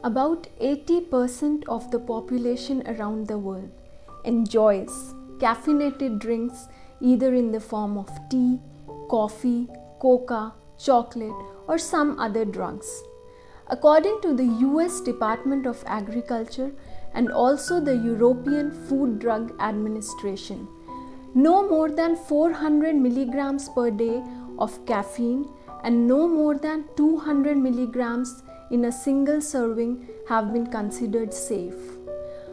About 80% of the population around the world enjoys caffeinated drinks either in the form of tea, coffee, coca, chocolate, or some other drugs. According to the US Department of Agriculture and also the European Food Drug Administration, no more than 400 milligrams per day of caffeine and no more than 200 milligrams in a single serving have been considered safe.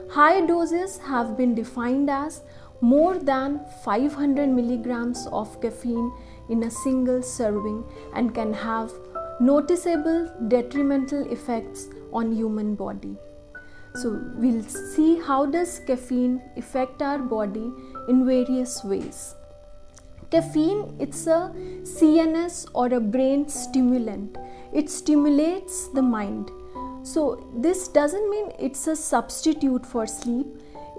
High doses have been defined as more than 500 milligrams of caffeine in a single serving and can have noticeable detrimental effects on human body. So we'll see how does caffeine affect our body in various ways. Caffeine, it's a CNS or a brain stimulant. It stimulates the mind. So this doesn't mean it's a substitute for sleep.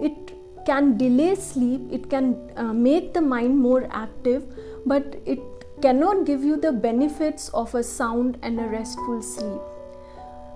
It can delay sleep, it can make the mind more active, but it cannot give you the benefits of a sound and a restful sleep.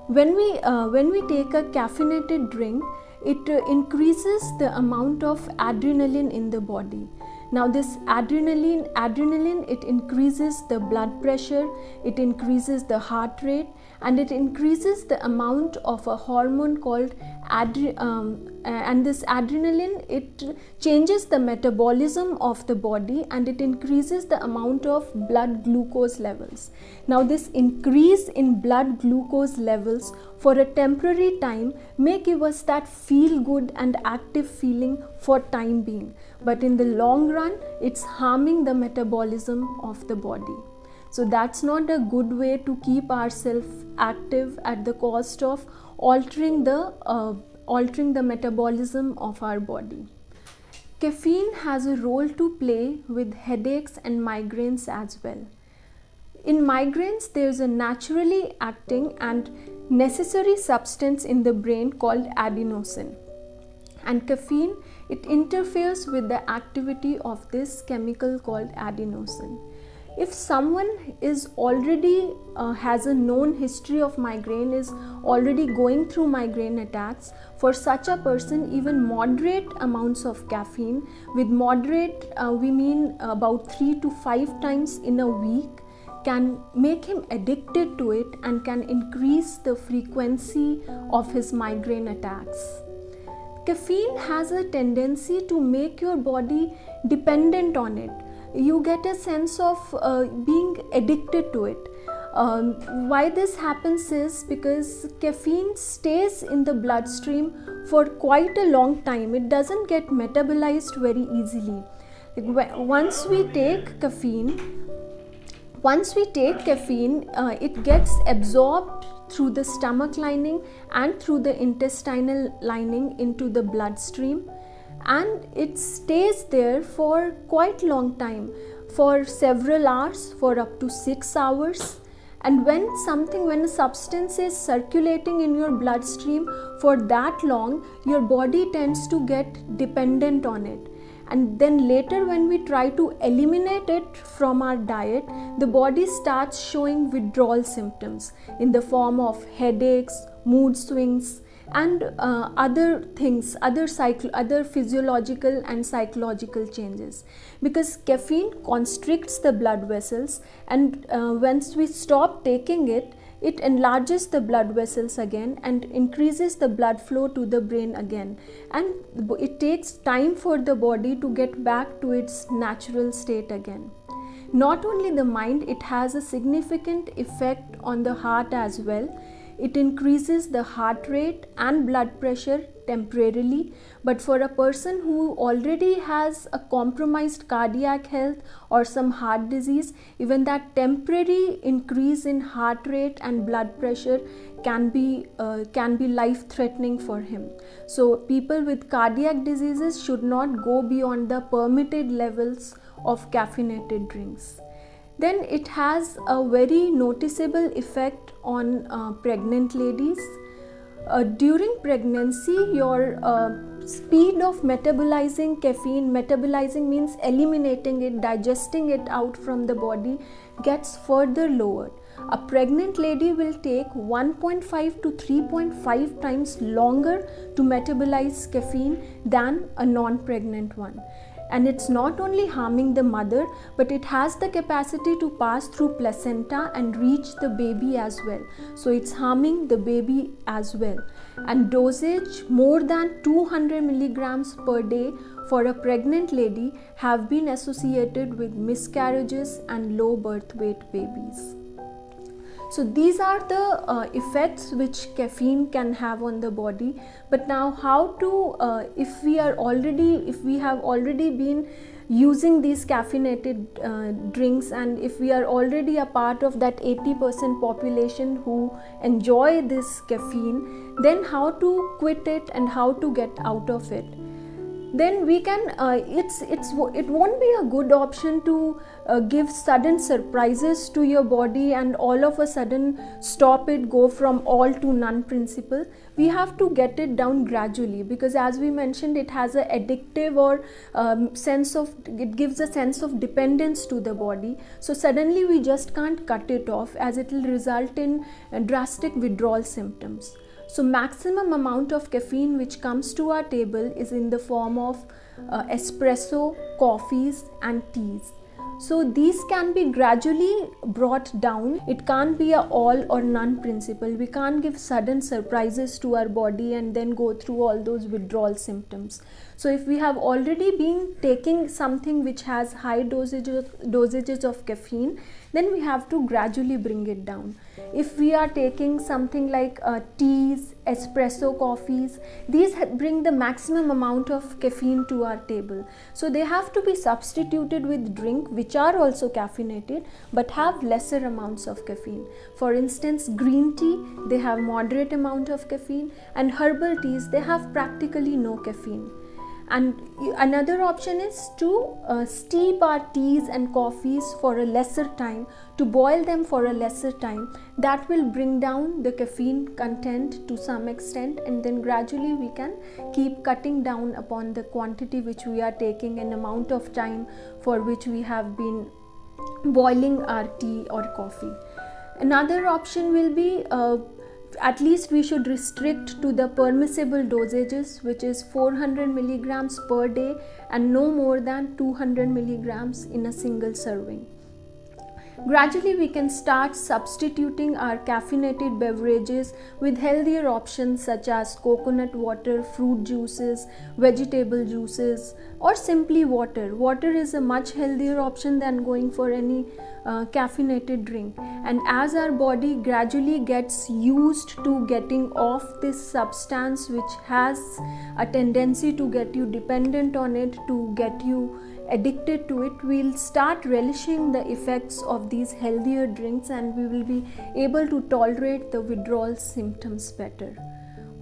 When we take a caffeinated drink, it increases the amount of adrenaline in the body. Now this adrenaline, it increases the blood pressure, it increases the heart rate, and it increases the amount of a hormone called and this adrenaline, it changes the metabolism of the body and it increases the amount of blood glucose levels. Now this increase in blood glucose levels for a temporary time may give us that feel good and active feeling for time being, but in the long run it's harming the metabolism of the body. So that's not a good way to keep ourselves active at the cost of altering the metabolism of our body. Caffeine has a role to play with headaches and migraines as well. In migraines, there is a naturally acting and necessary substance in the brain called adenosine. And caffeine, it interferes with the activity of this chemical called adenosine. If someone is already has a known history of migraine, is already going through migraine attacks, for such a person even moderate amounts of caffeine, with moderate we mean about 3 to 5 times in a week, can make him addicted to it and can increase the frequency of his migraine attacks. Caffeine has a tendency to make your body dependent on it. You get a sense of being addicted to it. Why this happens is because caffeine stays in the bloodstream for quite a long time. It doesn't get metabolized very easily. Once we take caffeine, it gets absorbed through the stomach lining and through the intestinal lining into the bloodstream, and it stays there for quite long time, for several hours, for up to 6 hours. And when a substance is circulating in your bloodstream for that long, your body tends to get dependent on it. And then later when we try to eliminate it from our diet, the body starts showing withdrawal symptoms in the form of headaches, mood swings, and other things, other physiological and psychological changes, because caffeine constricts the blood vessels, and once we stop taking it, it enlarges the blood vessels again and increases the blood flow to the brain again, and it takes time for the body to get back to its natural state again. Not only the mind, it has a significant effect on the heart as well. It increases the heart rate and blood pressure temporarily, but for a person who already has a compromised cardiac health or some heart disease, even that temporary increase in heart rate and blood pressure can be life threatening for him. So people with cardiac diseases should not go beyond the permitted levels of caffeinated drinks. Then it has a very noticeable effect on pregnant ladies. During pregnancy, your speed of metabolizing caffeine, metabolizing means eliminating it, digesting it out from the body, gets further lowered. A pregnant lady will take 1.5 to 3.5 times longer to metabolize caffeine than a non-pregnant one. And it's not only harming the mother, but it has the capacity to pass through placenta and reach the baby as well. So it's harming the baby as well. And dosage more than 200 milligrams per day for a pregnant lady have been associated with miscarriages and low birth weight babies. So these are the effects which caffeine can have on the body. But now how to, if we have already been using these caffeinated drinks, and if we are already a part of that 80% population who enjoy this caffeine, then how to quit it and how to get out of it? Then we can, it won't be a good option to give sudden surprises to your body and all of a sudden stop it, go from all to none principle. We have to get it down gradually, because as we mentioned, it has a addictive or it gives a sense of dependence to the body. So suddenly we just can't cut it off, as it will result in drastic withdrawal symptoms. So maximum amount of caffeine which comes to our table is in the form of espresso, coffees and teas. So these can be gradually brought down. It can't be a all or none principle. We can't give sudden surprises to our body and then go through all those withdrawal symptoms. So if we have already been taking something which has high dosages of caffeine, then we have to gradually bring it down. If we are taking something like teas, espresso coffees, these bring the maximum amount of caffeine to our table. So they have to be substituted with drink which are also caffeinated but have lesser amounts of caffeine. For instance, green tea, they have moderate amount of caffeine, and herbal teas, they have practically no caffeine. And another option is to steep our teas and coffees for a lesser time, to boil them for a lesser time. That will bring down the caffeine content to some extent, and then gradually we can keep cutting down upon the quantity which we are taking and amount of time for which we have been boiling our tea or coffee. Another option will be at least we should restrict to the permissible dosages, which is 400 milligrams per day and no more than 200 milligrams in a single serving. Gradually we can start substituting our caffeinated beverages with healthier options such as coconut water, fruit juices, vegetable juices, or simply water. Water is a much healthier option than going for any caffeinated drink. And as our body gradually gets used to getting off this substance which has a tendency to get you dependent on it, to get you addicted to it, we'll start relishing the effects of these healthier drinks, and we will be able to tolerate the withdrawal symptoms better.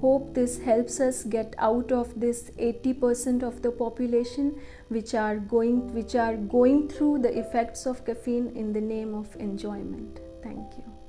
Hope this helps us get out of this 80% of the population which are going through the effects of caffeine in the name of enjoyment. Thank you.